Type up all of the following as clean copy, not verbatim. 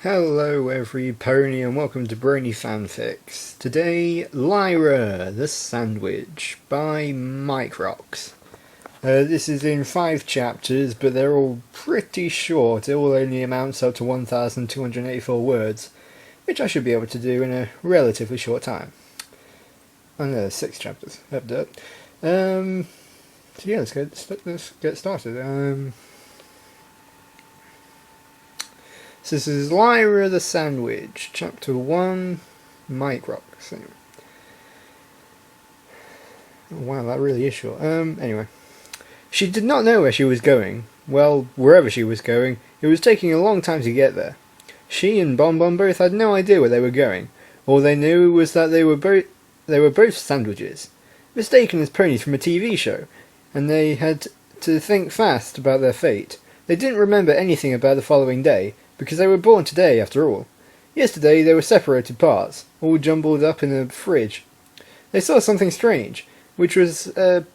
Hello every pony and welcome to Brony FanFics. Today, Lyra, the Sandwich by Mickrockks. This is in 5 chapters, but they're all pretty short. It all only amounts up to 1,284 words, which I should be able to do in a relatively short time. And there's 6 chapters. So yeah, let's get started. So this is Lyra the Sandwich, Chapter 1, Mickrockks. Anyway. Oh, wow, that really is short. Anyway. She did not know where she was going. Well, wherever she was going, it was taking a long time to get there. She and Bonbon both had no idea where they were going. All they knew was that they were both sandwiches, mistaken as ponies from a TV show, and they had to think fast about their fate. They didn't remember anything about the following day, because they were born today after all. Yesterday they were separated parts, all jumbled up in a fridge. They saw something strange, which was a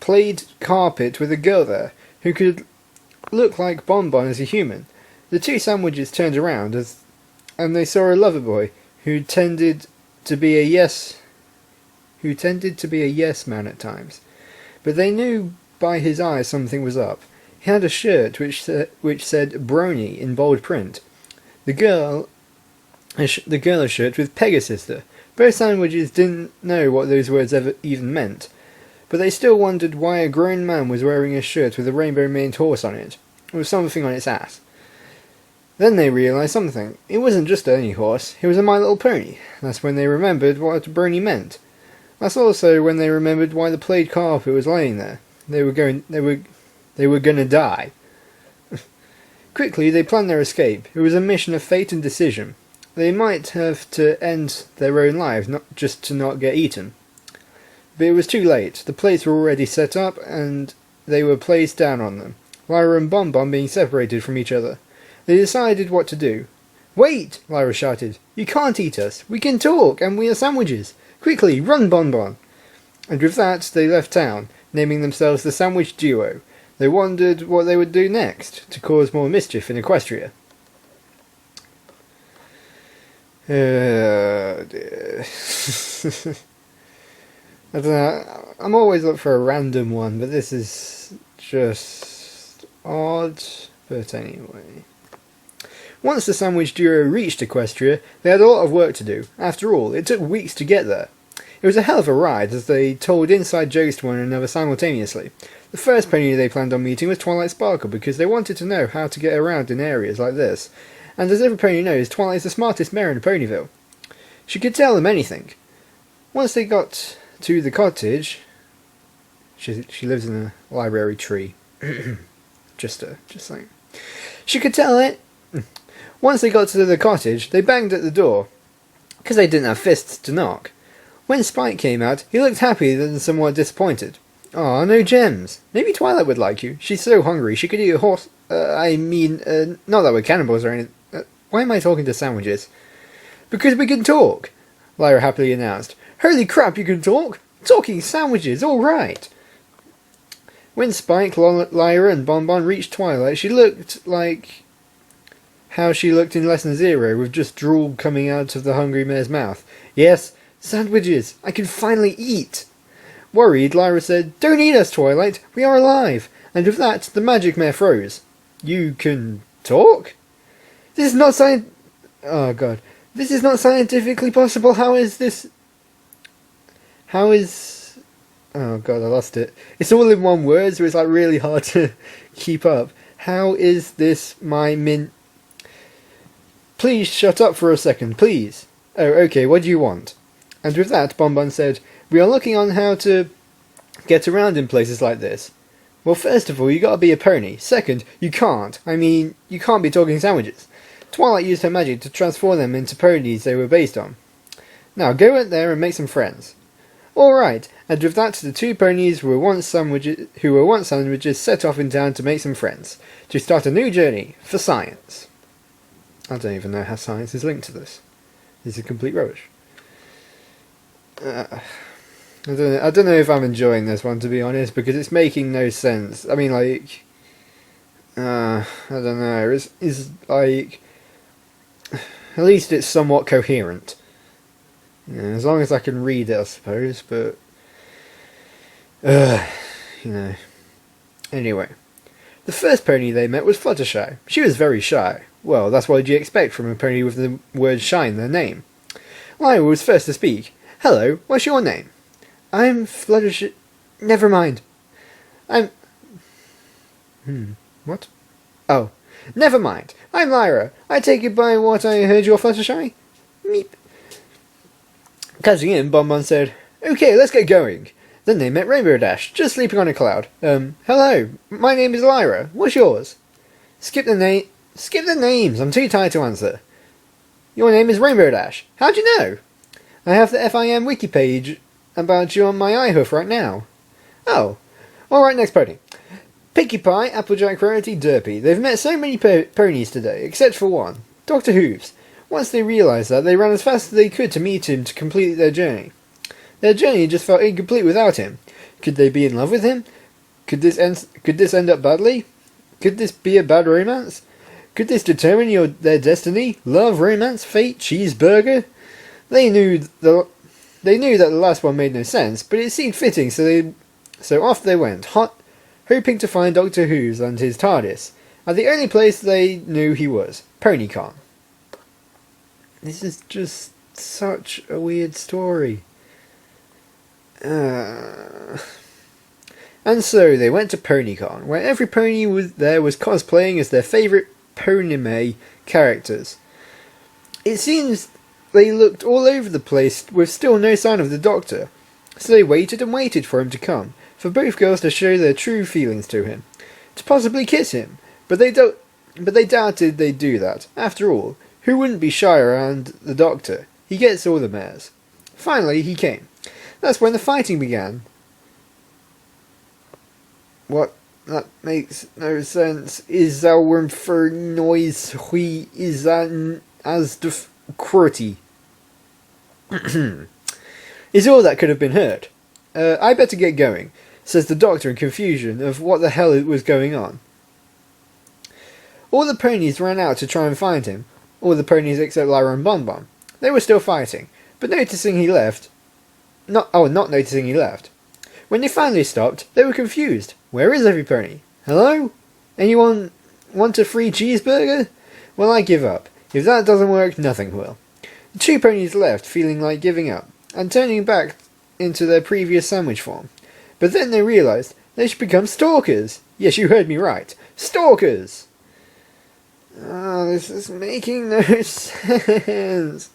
plaid carpet with a girl there, who could look like Bonbon as a human. The two sandwiches turned around, and they saw a lover boy, who tended to be a yes man at times. But they knew by his eyes something was up. He had a shirt which said Brony in bold print. The girl a shirt with Pegasus. Both sandwiches didn't know what those words even meant, but they still wondered why a grown man was wearing a shirt with a rainbow-maned horse on it, with something on its ass. Then they realised something. It wasn't just any horse, it was a My Little Pony. That's when they remembered what Brony meant. That's also when they remembered why the plaid carpet was laying there. They were gonna die. Quickly, they planned their escape. It was a mission of fate and decision. They might have to end their own lives, not just to not get eaten. But it was too late. The plates were already set up, and they were placed down on them, Lyra and Bonbon being separated from each other. They decided what to do. "Wait!" Lyra shouted. "You can't eat us. We can talk, and we are sandwiches. Quickly, run, Bonbon!" And with that, they left town, naming themselves the Sandwich Duo. They wondered what they would do next, to cause more mischief in Equestria. Dear. I don't know, I'm always up for a random one, but this is just odd. But anyway. Once the Sandwich Duo reached Equestria, they had a lot of work to do. After all, it took weeks to get there. It was a hell of a ride, as they told inside jokes to one another simultaneously. The first pony they planned on meeting was Twilight Sparkle, because they wanted to know how to get around in areas like this. And as every pony knows, Twilight's the smartest mare in Ponyville. She could tell them anything. Once they got to the cottage... She lives in a library tree. just saying. She could tell it. Once they got to the cottage, they banged at the door, because they didn't have fists to knock. When Spike came out, he looked happy and somewhat disappointed. "Aw, no gems. Maybe Twilight would like you. She's so hungry she could eat a horse. Not that we're cannibals or anything. Why am I talking to sandwiches?" "Because we can talk," Lyra happily announced. "Holy crap, you can talk? Talking sandwiches, alright." When Spike, Lyra and Bonbon reached Twilight, she looked like how she looked in Lesson 0, with just drool coming out of the hungry mare's mouth. "Yes, sandwiches! I can finally eat!" Worried, Lyra said, "Don't eat us, Twilight! We are alive!" And with that, the magic mare froze. "You can talk? This is not Oh god. This is not scientifically possible. How is... Oh god, I lost it. It's all in one word, so it's like really hard to keep up. How is this my Please shut up for a second, please. Oh, okay, what do you want?" And with that, Bonbon said, "We are looking on how to get around in places like this. Well, first of all, you gotta be a pony. Second, you can't. You can't be talking sandwiches. Twilight used her magic to transform them into ponies they were based on. Now, go out there and make some friends." "Alright," and with that, the two ponies who were once sandwiches set off in town to make some friends, to start a new journey for science. I don't even know how science is linked to this. This is complete rubbish. I don't know if I'm enjoying this one, to be honest, because it's making no sense. I mean, like, I don't know. It's like, At least it's somewhat coherent. You know, as long as I can read it, I suppose, but... you know. Anyway. The first pony they met was Fluttershy. She was very shy. Well, that's what you expect from a pony with the word shy in their name. Lyra was first to speak. Hello, what's your name? I'm Fluttershy... Never mind. I'm... What? Oh. Never mind. I'm Lyra. I take it by what I heard you're Fluttershy? Meep. Catching in, Bonbon said, Okay, let's get going. Then they met Rainbow Dash, just sleeping on a cloud. Hello, my name is Lyra. What's yours? Skip the names, I'm too tired to answer. Your name is Rainbow Dash. How'd you know? I have the FIM wiki page about you on my iHoof right now. Oh. Alright, next pony. Pinkie Pie, Applejack, Rarity, Derpy. They've met so many ponies today, except for one. Dr. Hooves. Once they realised that, they ran as fast as they could to meet him to complete their journey. Their journey just felt incomplete without him. Could they be in love with him? Could this end up badly? Could this be a bad romance? Could this determine their destiny? Love, romance, fate, cheeseburger? They knew that the last one made no sense, but it seemed fitting, so off they went, hoping to find Dr. Who's and his TARDIS, at the only place they knew he was, PonyCon. This is just such a weird story. And so they went to PonyCon, where every pony was cosplaying as their favourite Ponime characters. It seems they looked all over the place with still no sign of the Doctor, so they waited and waited for him to come, for both girls to show their true feelings to him, to possibly kiss him, but they doubted they'd do that. After all, who wouldn't be shy around the Doctor? He gets all the mares. Finally, he came. That's when the fighting began. What? That makes no sense. Is our for noise hui is an as the quirty. Is all that could have been heard. I better get going, says the Doctor in confusion of what the hell was going on. All the ponies ran out to try and find him. All the ponies except Lyra and Bonbon. They were still fighting, but not noticing he left. When they finally stopped, they were confused. Where is every pony? Hello? Anyone want a free cheeseburger? Well, I give up. If that doesn't work, nothing will. The two ponies left, feeling like giving up, and turning back into their previous sandwich form. But then they realised they should become stalkers. Yes, you heard me right. Stalkers! Oh, this is making no sense.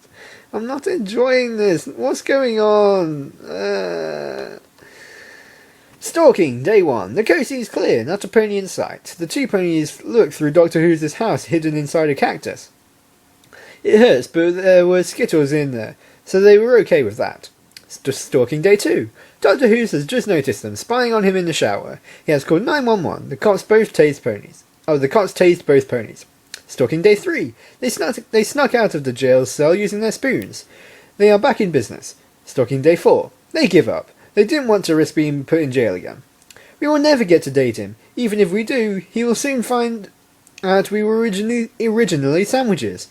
I'm not enjoying this. What's going on? Stalking, day 1. The coast is clear, not a pony in sight. The two ponies looked through Dr. Who's house hidden inside a cactus. It hurts, but there were Skittles in there, so they were okay with that. Stalking, day 2. Dr. Who's has just noticed them, spying on him in the shower. He has called 911. The cops tased both ponies. Stalking, day 3. They snuck out of the jail cell using their spoons. They are back in business. Stalking, day 4. They give up. They didn't want to risk being put in jail again. We will never get to date him. Even if we do, he will soon find out we were originally sandwiches,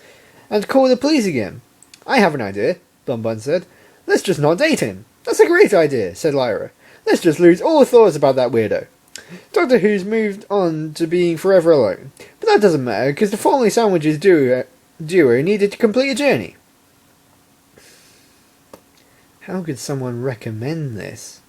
and call the police again. I have an idea, Bonbon said. Let's just not date him. That's a great idea, said Lyra. Let's just lose all thoughts about that weirdo. Doctor Who's moved on to being forever alone. But that doesn't matter, because the formerly sandwiches duo needed to complete a journey. How could someone recommend this?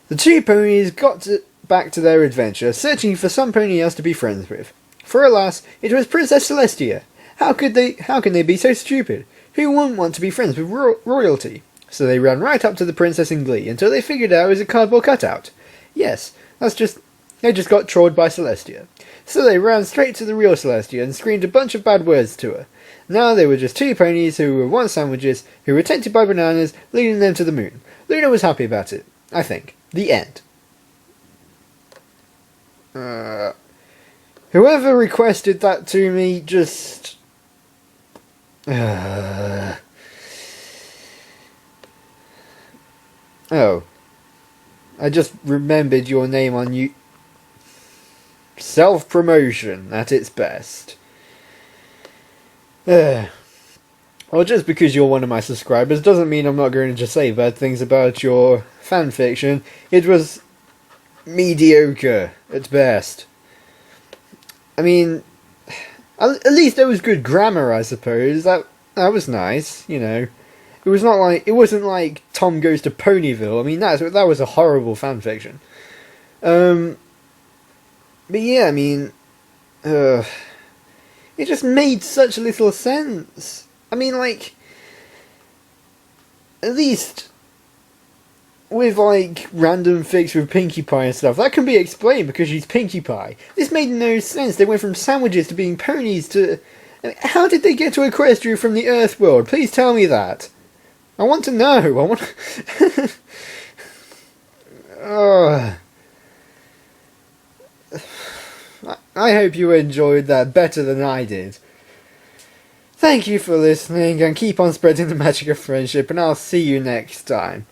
The two ponies got back to their adventure, searching for some pony else to be friends with. For alas, it was Princess Celestia. How can they be so stupid? Who wouldn't want to be friends with royalty? So they ran right up to the princess in glee, until they figured out it was a cardboard cutout. Yes, they just got trolled by Celestia. So they ran straight to the real Celestia and screamed a bunch of bad words to her. Now they were just two ponies who were once sandwiches, who were tempted by bananas, leading them to the moon. Luna was happy about it, I think. The end. Whoever requested that to me just... Oh. I just remembered your name on you. Self-promotion at its best. Well, just because you're one of my subscribers doesn't mean I'm not going to just say bad things about your fanfiction. It was mediocre at best. I mean, at least there was good grammar, I suppose. That was nice, you know. It wasn't like Tom Goes to Ponyville. I mean, that was a horrible fanfiction. But yeah, I mean, it just made such little sense. I mean, like, at least with, like, random fics with Pinkie Pie and stuff, that can be explained because she's Pinkie Pie. This made no sense. They went from sandwiches to being ponies to... I mean, how did they get to Equestria from the Earth world? Please tell me that. I want to know. I want... I hope you enjoyed that better than I did. Thank you for listening, and keep on spreading the magic of friendship, and I'll see you next time.